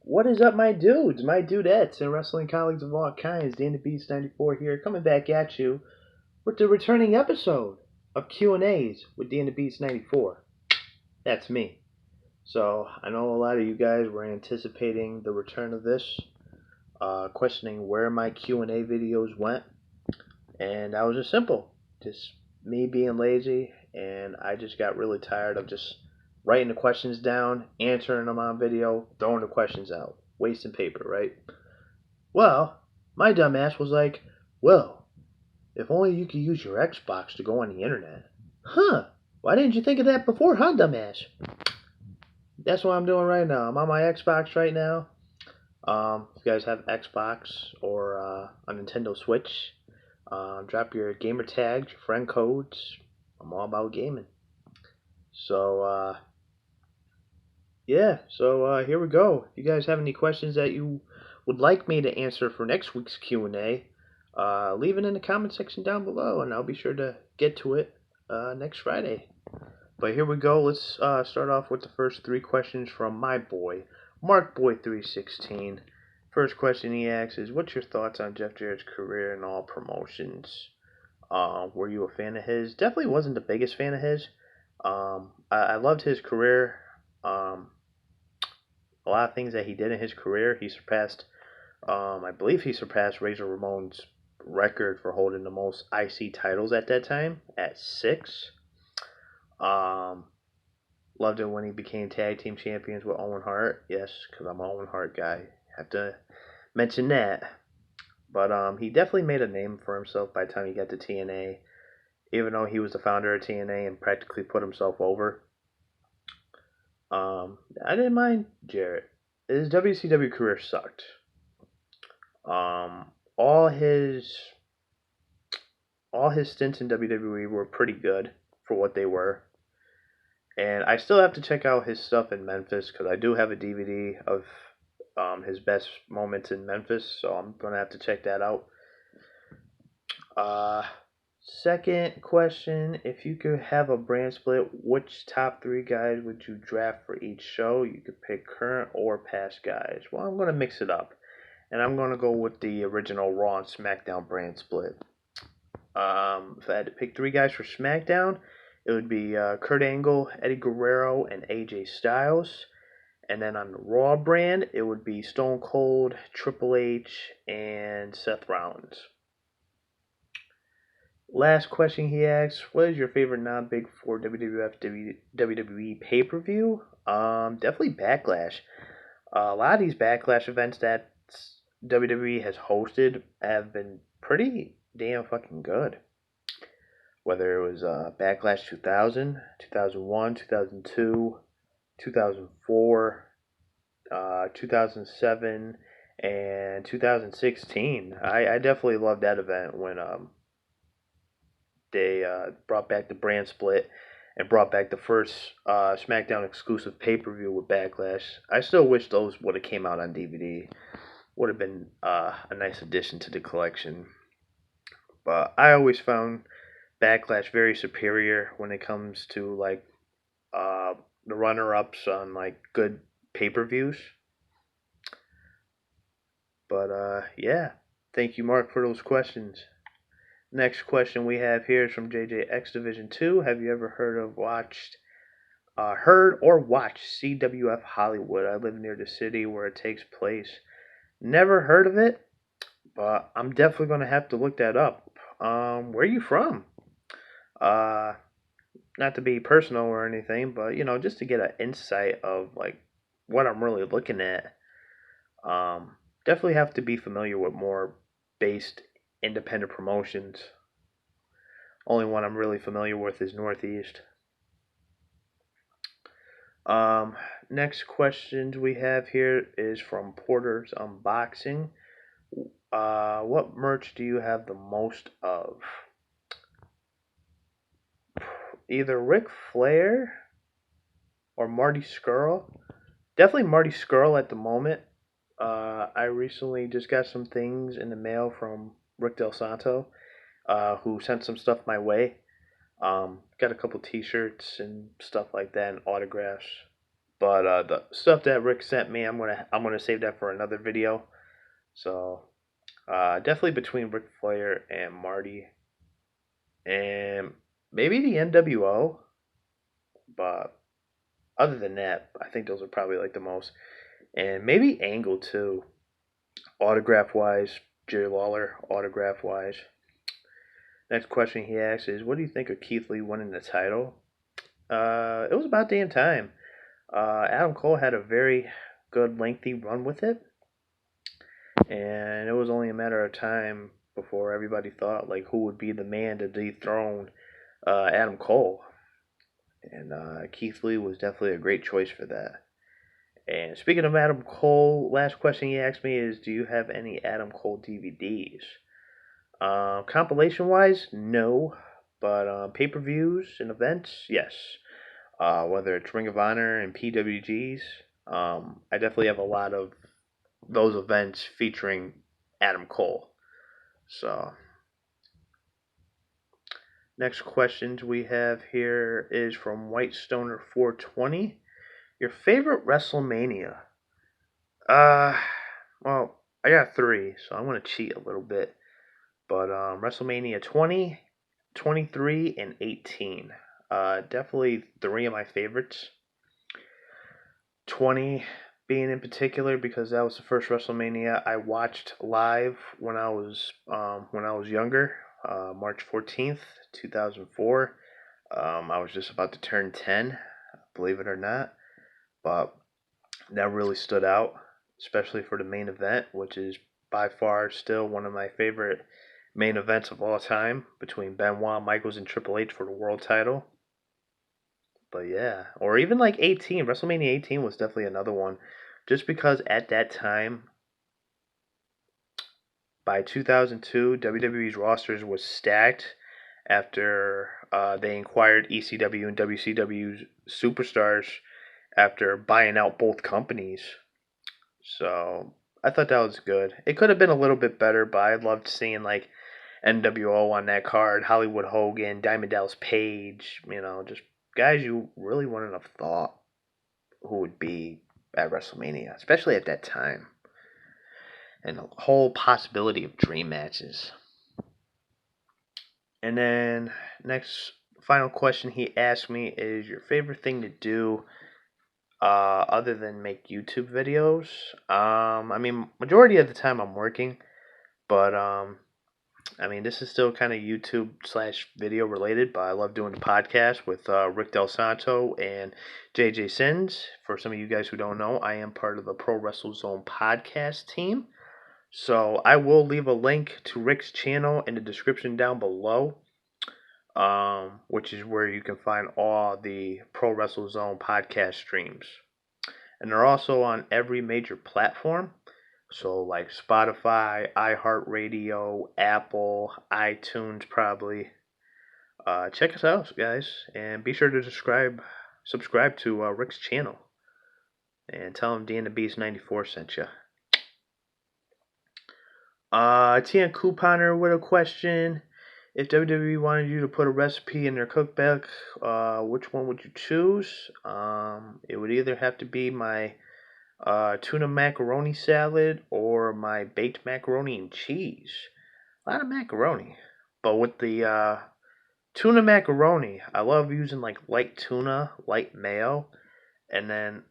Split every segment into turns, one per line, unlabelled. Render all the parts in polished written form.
What is up, my dudes, my dudettes, and wrestling colleagues of all kinds? DanTheBeast 94 here, coming back at you with the returning episode of Q&As with DanTheBeast 94. That's me. So I know a lot of you guys were anticipating the return of this, questioning where my Q&A videos went, and that was just simple. Just me being lazy, and I just got really tired of just writing the questions down, answering them on video, throwing the questions out, wasting paper, right? Well, my dumbass was like, well, if only you could use your Xbox to go on the internet. Huh, why didn't you think of that before, huh, dumbass? That's what I'm doing right now. I'm on my Xbox right now. If you guys have Xbox or a Nintendo Switch, drop your gamer tags, your friend codes. I'm all about gaming. So, here we go. If you guys have any questions that you would like me to answer for next week's Q&A, leave it in the comment section down below, and I'll be sure to get to it next Friday. But here we go. Let's start off with the first three questions from my boy, MarkBoy316. First question he asks is, what's your thoughts on Jeff Jarrett's career in all promotions? Were you a fan of his? Definitely wasn't the biggest fan of his. I loved his career. A lot of things that he did in his career, he surpassed. I believe he surpassed Razor Ramon's record for holding the most IC titles at that time at 6. Loved it when he became tag team champions with Owen Hart. Yes, because I'm an Owen Hart guy. Have to mention that. But he definitely made a name for himself by the time he got to TNA. Even though he was the founder of TNA and practically put himself over. I didn't mind Jarrett. His WCW career sucked. All his stints in WWE were pretty good for what they were. And I still have to check out his stuff in Memphis because I do have a DVD of his best moments in Memphis, so I'm gonna have to check that out. Second question: if you could have a brand split, which top 3 guys would you draft for each show? You could pick current or past guys. Well, I'm gonna mix it up, and I'm gonna go with the original Raw and SmackDown brand split. If I had to pick 3 guys for SmackDown, it would be Kurt Angle, Eddie Guerrero, and AJ Styles. And then on the Raw brand, it would be Stone Cold, Triple H, and Seth Rollins. Last question he asks, what is your favorite non-Big 4 WWF WWE pay-per-view? Definitely Backlash. A lot of these Backlash events that WWE has hosted have been pretty damn fucking good. Whether it was Backlash 2000, 2001, 2002, 2004, 2007, and 2016. I definitely loved that event when they brought back the brand split and brought back the first SmackDown exclusive pay-per-view with Backlash. I still wish those would have came out on DVD. Would have been a nice addition to the collection. But I always found Backlash very superior when it comes to like the runner-ups on like good pay-per-views. But yeah, thank you, Mark, for those questions. Next question we have here is from JJX Division 2. Have you ever heard or watched CWF Hollywood? I live near the city where it takes place. Never heard of it, but I'm definitely going to have to look that up. Where are you from? Not to be personal or anything, but just to get an insight of like what I'm really looking at. Definitely have to be familiar with more based independent promotions. Only one I'm really familiar with is Northeast. Next questions we have here is from Porter's Unboxing. What merch do you have the most of? Either Ric Flair or Marty Scurll. Definitely Marty Scurll at the moment. I recently just got some things in the mail from Rick Del Santo, who sent some stuff my way. Got a couple T-shirts and stuff like that, and autographs. But the stuff that Rick sent me, I'm gonna save that for another video. So definitely between Ric Flair and Marty, and maybe the NWO. But other than that, I think those are probably like the most, and maybe Angle too. Autograph wise, Jerry Lawler. Autograph wise. Next question he asks is, "What do you think of Keith Lee winning the title?" It was about damn time. Adam Cole had a very good lengthy run with it, and it was only a matter of time before everybody thought like who would be the man to dethrone Adam Cole, and Keith Lee was definitely a great choice for that. And speaking of Adam Cole, last question he asked me is, do you have any Adam Cole DVDs? Compilation wise, no, but pay per views and events, yes. Whether it's Ring of Honor and PWGs, I definitely have a lot of those events featuring Adam Cole. So, next questions we have here is from Whitestoner 420. Your favorite WrestleMania? Uh, well, I got three, so I'm gonna cheat a little bit. But WrestleMania 20, 23, and 18. Definitely three of my favorites. 20 being in particular because that was the first WrestleMania I watched live when I was younger. March 14th, 2004. I was just about to turn 10, believe it or not, but that really stood out, especially for the main event, which is by far still one of my favorite main events of all time between Benoit, Michaels, and Triple H for the world title. But yeah, or even like 18, WrestleMania 18 was definitely another one, just because at that time, by 2002, WWE's rosters was stacked after they acquired ECW and WCW superstars after buying out both companies. So I thought that was good. It could have been a little bit better, but I loved seeing like NWO on that card, Hollywood Hogan, Diamond Dallas Page, just guys you really wouldn't have thought who would be at WrestleMania, especially at that time. And the whole possibility of dream matches. And then next final question he asked me is your favorite thing to do other than make YouTube videos. I mean, majority of the time I'm working, but I mean, this is still kind of YouTube slash video related, but I love doing the podcast with Rick Del Santo and JJ Sins. For some of you guys who don't know, I am part of the Pro Wrestle Zone podcast team. So I will leave a link to Rick's channel in the description down below, which is where you can find all the Pro Wrestle Zone podcast streams. And they're also on every major platform. So like Spotify, iHeartRadio, Apple, iTunes probably. Check us out, guys, and be sure to subscribe to Rick's channel, and tell him DanTheBeast94 sent you. TN Couponer with a question. If WWE wanted you to put a recipe in their cookbook, which one would you choose? It would either have to be my tuna macaroni salad or my baked macaroni and cheese. A lot of macaroni. But with the tuna macaroni, I love using like light tuna, light mayo, and then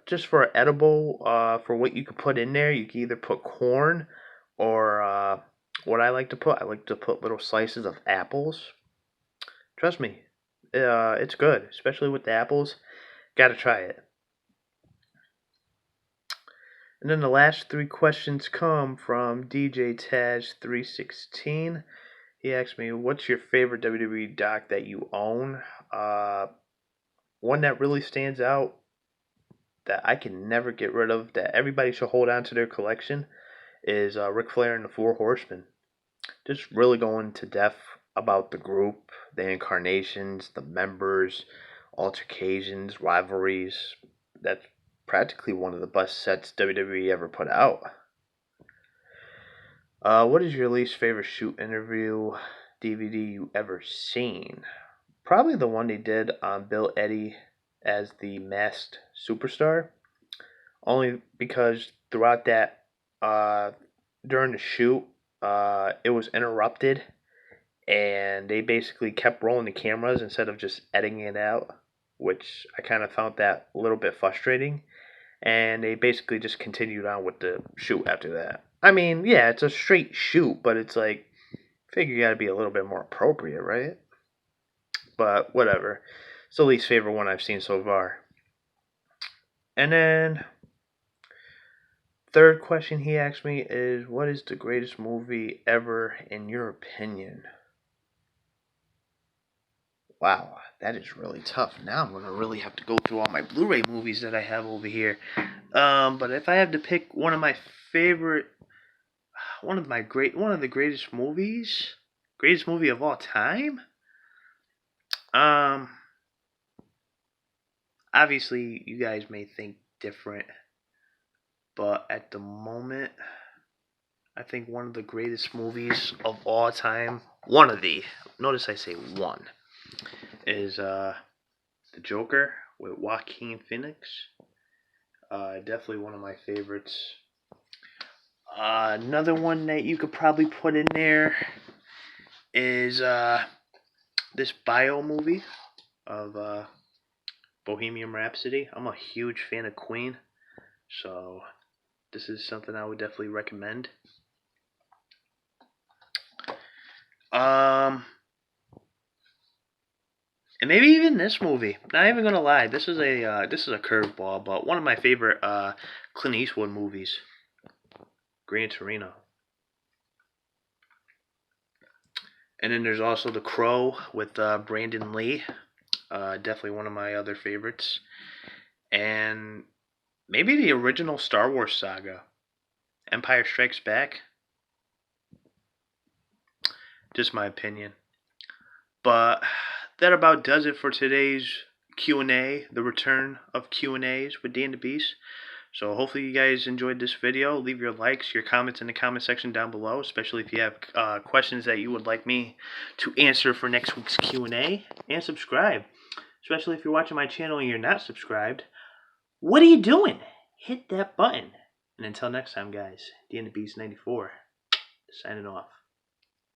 just for edible, for what you could put in there, you can either put corn or what I like to put little slices of apples. Trust me, it's good, especially with the apples. Gotta try it. And then the last three questions come from DJ Taz316. He asked me, "What's your favorite WWE doc that you own?" One that really stands out that I can never get rid of, that everybody should hold on to their collection, is Ric Flair and the Four Horsemen. Just really going to depth about the group, the incarnations, the members, altercations, rivalries. That's practically one of the best sets WWE ever put out. What is your least favorite shoot interview DVD you ever seen? Probably the one they did on Bill Eddy as the masked superstar. Only because throughout that, during the shoot, it was interrupted, and they basically kept rolling the cameras instead of just editing it out, which I kind of found that a little bit frustrating. And they basically just continued on with the shoot after that. I mean, yeah, it's a straight shoot, but it's like, I figure you gotta be a little bit more appropriate, right? But whatever. It's the least favorite one I've seen so far. And then, third question he asked me is, what is the greatest movie ever in your opinion? Wow, that is really tough. Now I'm gonna really have to go through all my Blu-ray movies that I have over here. But if I have to pick one of my favorite, one of the greatest movies, greatest movie of all time. Obviously you guys may think different, but at the moment, I think one of the greatest movies of all time, notice I say one, is The Joker with Joaquin Phoenix. Definitely one of my favorites. Another one that you could probably put in there is this bio movie of Bohemian Rhapsody. I'm a huge fan of Queen, so this is something I would definitely recommend. And maybe even this movie. Not even gonna lie, this is a curveball, but one of my favorite Clint Eastwood movies, Gran Torino. And then there's also The Crow with Brandon Lee. Definitely one of my other favorites. And maybe the original Star Wars saga, Empire Strikes Back. Just my opinion. But that about does it for today's Q&A, the return of Q&As with DanTheBeast. So hopefully you guys enjoyed this video. Leave your likes, your comments in the comment section down below, especially if you have questions that you would like me to answer for next week's Q&A. And subscribe, especially if you're watching my channel and you're not subscribed. What are you doing? Hit that button. And until next time, guys, DanTheBeast 94, signing off.